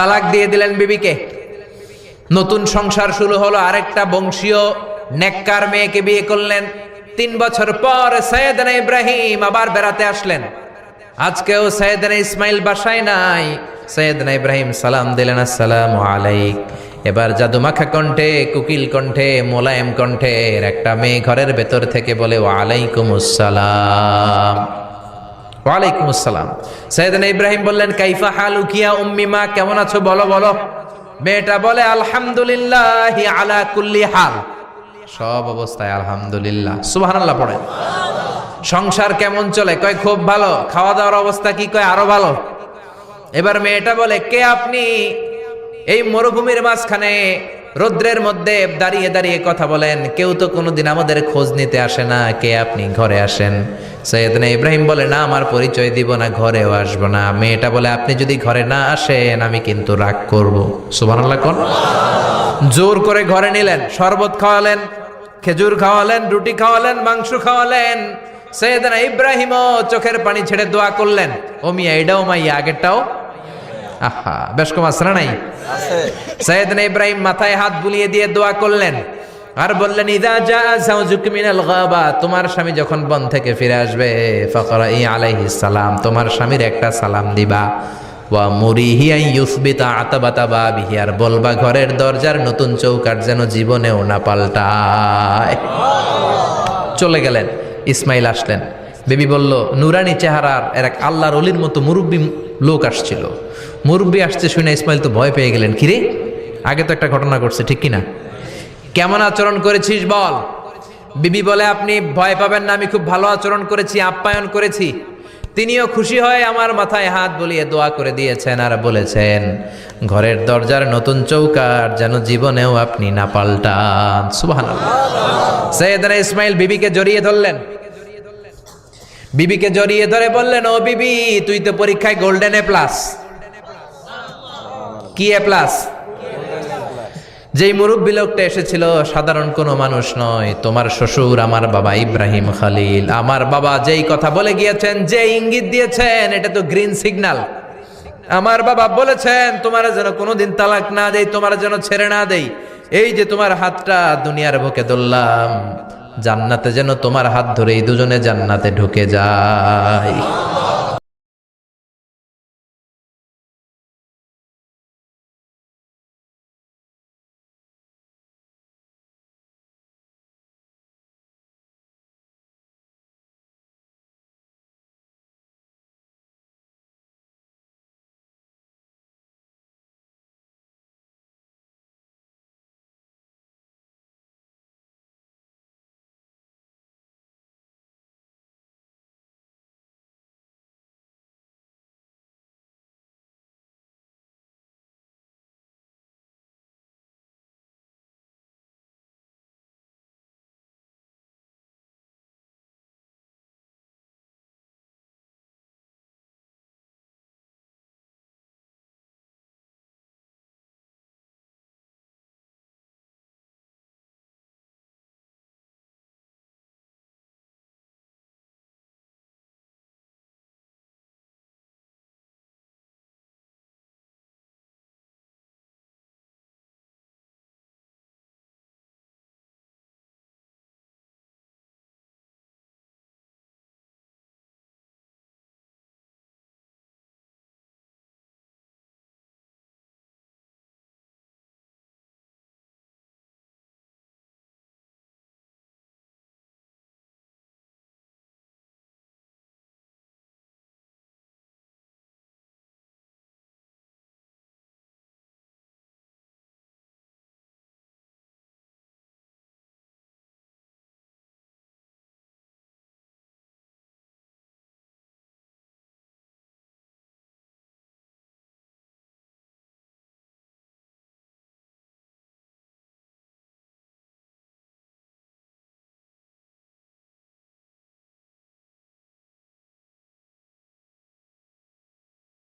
তালাক দিয়ে দিলেন বিবিকে। নতুন সংসার শুরু হলো, আরেকটা বংশীয় নেককার মেয়েকে বিয়ে করলেন। 3 বছর পর সাইয়েদনা ইব্রাহিম আবার বেড়াতে আসলেন। আজকেও সাইয়েদনা ইসমাইল বাসায় নাই। সাইয়েদনা ইব্রাহিম সালাম দিলেন, আসসালামু আলাইক। এবার জাদুমাখা কণ্ঠে, কুকিল কণ্ঠে, মোলায়েম কণ্ঠের একটা মেয়ে ঘরের ভেতর থেকে বলে, ওয়ালাইকুমুস সালাম। ওয়ালাইকুমুস সালাম। সাইয়েদনা ইব্রাহিম বললেন, কাইফা হালুকিয়া উম্মি মা, কেমন আছো বলো বলো। মেয়েটা বলে, আলহামদুলিল্লাহি আলা কুল্লি হাল, সব অবস্থায় আলহামদুলিল্লাহ। সুবহানাল্লাহ পড়ে। সংসার কেমন চলে? কয় খুব ভালো। খাওয়া দাওয়ার অবস্থা কি? কয় আরো ভালো। এবার মেয়েটা বলে, কে আপনি? এই মরুভূমির মাঝখানে রৌদ্রের মধ্যে দাঁড়িয়ে দাঁড়িয়ে কথা বলেন, কেউ তো কোনোদিন আমাদের খোঁজ নিতে আসে না, কে আপনি? ঘরে আসেন। সাইয়েদনা ইব্রাহিম বলে, না আমার পরিচয় দিব না, ঘরেও আসবো না। মেয়েটা বলে, আপনি যদি ঘরে না আসেন আমি কিন্তু রাগ করব। সুবহানাল্লাহ কোন। জোর করে ঘরে নিলেন, শরবত খাওয়ালেন, খেজুর খাওয়ালেন, রুটি খাওয়ালেন, মাংস খাওয়ালেন। সাইয়েদনা ইব্রাহিমও চোখের পানি ছেড়ে দোয়া করলেন, ও মিয়া এটাও মাইয়া আগেরটাও। আহা, বেশ কম আসরা নাই। সাইয়েদনা ইব্রাহিম মাথায় হাত বুলিয়ে দিয়ে দোয়া করলেন আর বললেন, ইদা জা যাওজুক মিনাল গাবা, তোমার স্বামী যখন বন থেকে ফিরে আসবে, ফাকরাই আলাইহিস সালাম, তোমার স্বামীর একটা সালাম দিবা। ওয়া মুরিহি আন ইউসবিতা আতাবাতা বাবিহি, আর বলবা ঘরের দরজার নতুন চৌকাঠ যেন জীবনেও না পাল্টায়। চলে গেলেন। ইসমাইল আসলেন। বেবি বলল, নুরানি চেহারার এক আল্লাহর ওলির মতো মুরব্বী লোক আসছিল। মুরব্বী আসছে শুনে ইসমাইল তো ভয় পেয়ে গেলেন, কিরে আগে তো একটা ঘটনা ঘটছে, ঠিক কিনা? কেমন আচরণ করেছিস বল। বিবি বলে, আপনি ভয় পাবেন না, আমি খুব ভালো আচরণ করেছি, আপ্যায়ন করেছি। তিনিও খুশি হয়ে আমার মাথায় হাত বুলিয়ে দোয়া করে দিয়েছেন আর বলেছেন, ঘরের দরজার নতুন চৌকাঠ যেন জীবনেও আপনি না পাল্টান। সুবহানাল্লাহ। সাইয়েদনা ইসমাইল বিবিকে জড়িয়ে ধরলেন। বিবিকে জড়িয়ে ধরে বললেন, ও বিবি, তুই তো পরীক্ষায় গোল্ডেন এ প্লাস। কি এ প্লাস? যেই মুরব্বী লোকটা এসেছিল সাধারণ কোনো মানুষ নয়, তোমার শ্বশুর আমার বাবা ইব্রাহিম খালিল। আমার বাবা যেই কথা বলে গিয়েছেন, যে ইঙ্গিত দিয়েছেন, এটা তো গ্রিন সিগন্যাল। আমার বাবা বলেছেন তোমার যেন কোনোদিন তালাক না দেই, তোমার যেন ছেড়ে না দেই। এই যে তোমার হাতটা দুনিয়ার বুকে ধরলাম, জান্নাতে যেন তোমার হাত ধরে এই দুজনে জান্নাতে ঢুকে যায়।